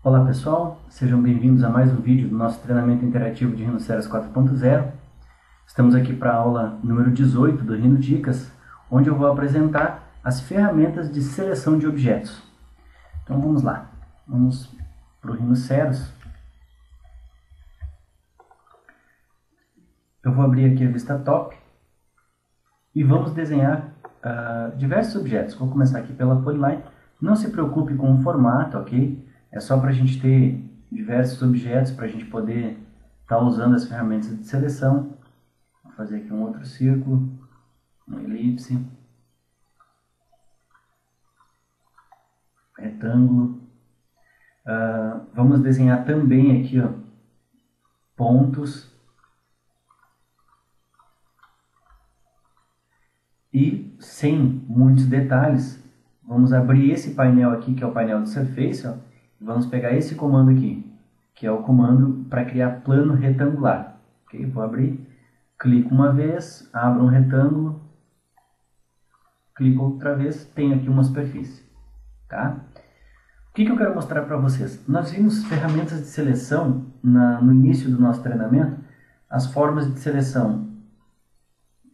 Olá pessoal, sejam bem-vindos a mais um vídeo do nosso treinamento interativo de Rhinoceros 4.0. Estamos aqui para a aula número 18 do Rhino Dicas, onde eu vou apresentar as ferramentas de seleção de objetos. Então vamos lá, vamos para o Rhinoceros. Eu vou abrir aqui a vista top e vamos desenhar diversos objetos. Vou começar aqui pela Polyline. Não se preocupe com o formato, ok? É só para a gente ter diversos objetos, para a gente poder estar usando as ferramentas de seleção. Vou fazer aqui um outro círculo, uma elipse, retângulo. Vamos desenhar também aqui, ó, pontos. E sem muitos detalhes, vamos abrir esse painel aqui, que é o painel do Surface, ó. Vamos pegar esse comando aqui, que é o comando para criar plano retangular. Ok? Vou abrir, clico uma vez, abro um retângulo, clico outra vez, tenho aqui uma superfície. Tá? O que eu quero mostrar para vocês? Nós vimos ferramentas de seleção no início do nosso treinamento, as formas de seleção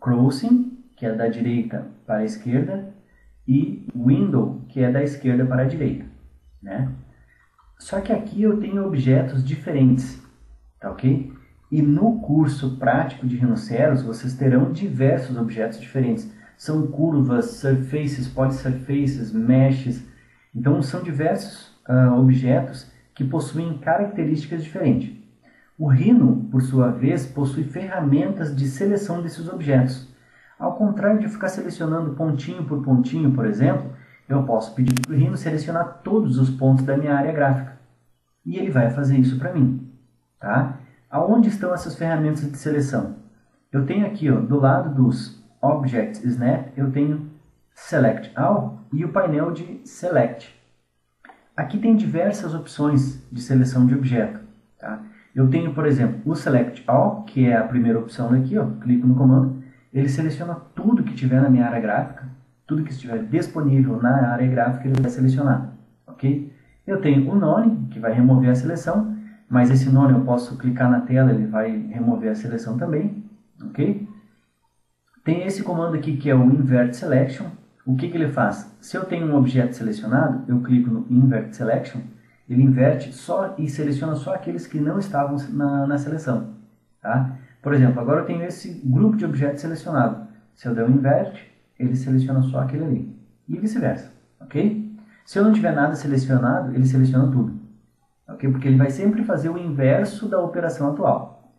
crossing, que é da direita para a esquerda, e window, que é da esquerda para a direita, né? Só que aqui eu tenho objetos diferentes, tá ok? E no curso prático de Rhinoceros, vocês terão diversos objetos diferentes. São curvas, surfaces, polysurfaces, meshes. Então são diversos objetos que possuem características diferentes. O Rhino, por sua vez, possui ferramentas de seleção desses objetos. Ao contrário de ficar selecionando pontinho por pontinho, por exemplo, eu posso pedir para o Rhino selecionar todos os pontos da minha área gráfica. E ele vai fazer isso para mim. Tá? Aonde estão essas ferramentas de seleção? Eu tenho aqui, ó, do lado dos Object Snap, eu tenho Select All e o painel de Select. Aqui tem diversas opções de seleção de objeto. Tá? Eu tenho, por exemplo, o Select All, que é a primeira opção aqui, ó, clico no comando. Ele seleciona tudo que tiver na minha área gráfica, tudo que estiver disponível na área gráfica ele vai selecionar, ok? Eu tenho o None, que vai remover a seleção, mas esse None eu posso clicar na tela, ele vai remover a seleção também, ok? Tem esse comando aqui que é o Invert Selection. O que ele faz? Se eu tenho um objeto selecionado, eu clico no Invert Selection, ele inverte só e seleciona só aqueles que não estavam na seleção, tá? Por exemplo, agora eu tenho esse grupo de objetos selecionado. Se eu der um invert, ele seleciona só aquele ali. E vice-versa, ok? Se eu não tiver nada selecionado, ele seleciona tudo. Ok? Porque ele vai sempre fazer o inverso da operação atual.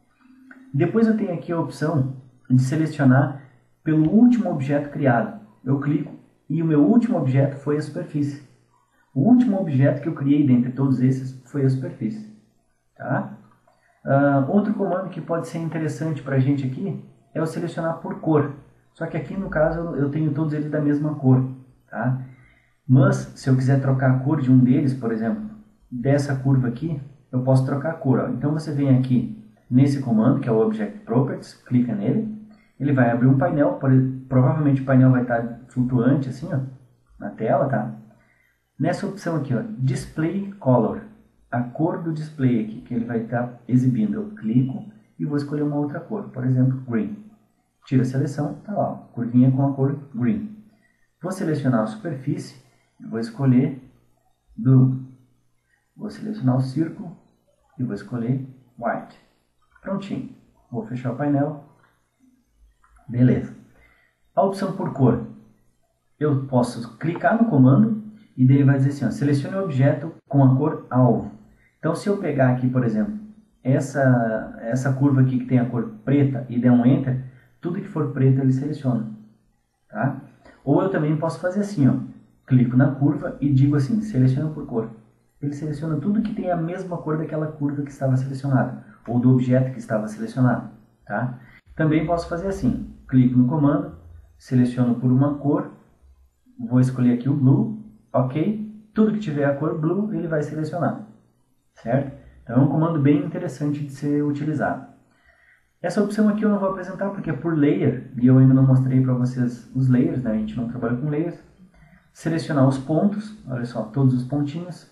Depois eu tenho aqui a opção de selecionar pelo último objeto criado. Eu clico e o meu último objeto foi a superfície. O último objeto que eu criei dentre todos esses foi a superfície. Tá? Outro comando que pode ser interessante para a gente aqui é o selecionar por cor. Só que aqui no caso eu tenho todos eles da mesma cor. Tá? Mas se eu quiser trocar a cor de um deles, por exemplo, dessa curva aqui, eu posso trocar a cor. Ó. Então você vem aqui nesse comando, que é o Object Properties, clica nele. Ele vai abrir um painel, provavelmente o painel vai estar flutuante assim, ó, na tela. Tá? Nessa opção aqui, ó, Display Color. A cor do display aqui, que ele vai estar exibindo. Eu clico e vou escolher uma outra cor, por exemplo, Green. Tiro a seleção, tá lá, curvinha com a cor Green. Vou selecionar a superfície, vou escolher Blue. Vou selecionar o círculo e vou escolher White. Prontinho. Vou fechar o painel. Beleza. A opção por cor. Eu posso clicar no comando e daí ele vai dizer assim, ó, selecione o objeto com a cor alvo. Então, se eu pegar aqui, por exemplo, essa curva aqui que tem a cor preta e der um Enter, tudo que for preto ele seleciona. Tá? Ou eu também posso fazer assim, ó, clico na curva e digo assim, seleciona por cor. Ele seleciona tudo que tem a mesma cor daquela curva que estava selecionada, ou do objeto que estava selecionado. Tá? Também posso fazer assim, clico no comando, seleciono por uma cor, vou escolher aqui o Blue, ok? Tudo que tiver a cor Blue ele vai selecionar. Certo? Então é um comando bem interessante de ser utilizado. Essa opção aqui eu não vou apresentar porque é por layer e eu ainda não mostrei para vocês os layers, né? A gente não trabalha com layers. Selecionar os pontos, olha só, todos os pontinhos.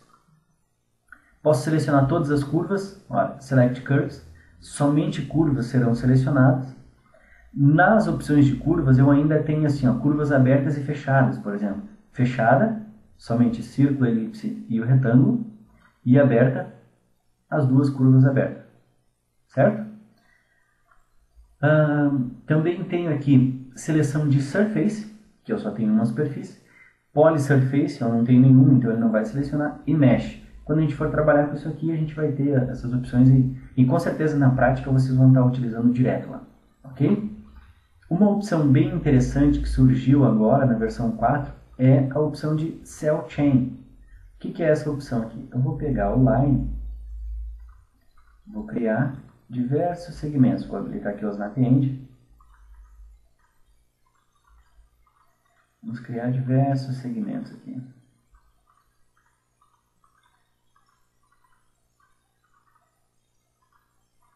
Posso selecionar todas as curvas, olha, Select Curves, somente curvas serão selecionadas. Nas opções de curvas eu ainda tenho assim, ó, curvas abertas e fechadas, por exemplo. Fechada, somente círculo, elipse e o retângulo, e aberta, as duas curvas abertas, certo? Também tenho aqui seleção de Surface, que eu só tenho uma superfície, Poly Surface, eu não tenho nenhum, então ele não vai selecionar, e Mesh. Quando a gente for trabalhar com isso aqui, a gente vai ter essas opções e com certeza na prática vocês vão estar utilizando direto lá, ok? Uma opção bem interessante que surgiu agora na versão 4 é a opção de Cell Chain. O que é essa opção aqui? Eu vou pegar o Line, vou criar diversos segmentos, vou habilitar aqui o Snap End. Vamos criar diversos segmentos aqui.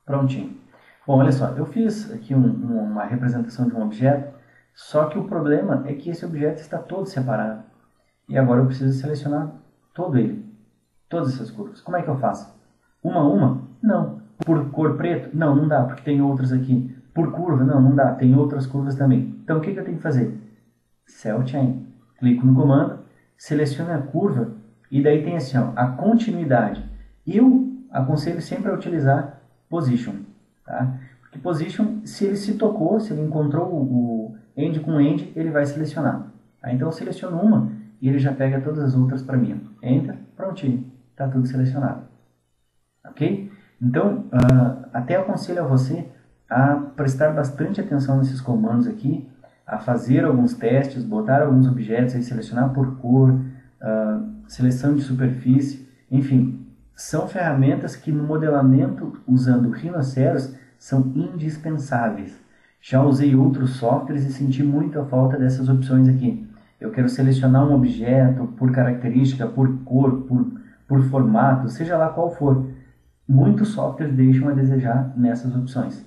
Prontinho. Bom, olha só, eu fiz aqui uma representação de um objeto, só que o problema é que esse objeto está todo separado. E agora eu preciso selecionar todo ele, todas essas curvas. Como é que eu faço? Uma a uma? Não. Por cor preto? Não, não dá, porque tem outras aqui. Por curva? Não, não dá, tem outras curvas também. Então o que eu tenho que fazer? Cell Chain. Clico no comando, seleciono a curva e daí tem assim, ó, a continuidade. Eu aconselho sempre a utilizar Position, tá? Porque Position, se ele se tocou, se ele encontrou o End com End, ele vai selecionar. Tá? Então eu seleciono uma e ele já pega todas as outras para mim. Enter, prontinho, está tudo selecionado. Ok? Então, até aconselho a você a prestar bastante atenção nesses comandos aqui, a fazer alguns testes, botar alguns objetos, aí, selecionar por cor, seleção de superfície, enfim, são ferramentas que no modelamento usando Rhinoceros são indispensáveis. Já usei outros softwares e senti muita falta dessas opções aqui. Eu quero selecionar um objeto por característica, por cor, por formato, seja lá qual for. Muitos softwares deixam a desejar nessas opções.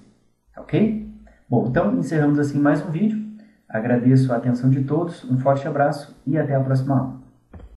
Ok? Bom, então encerramos assim mais um vídeo. Agradeço a atenção de todos, um forte abraço e até a próxima aula.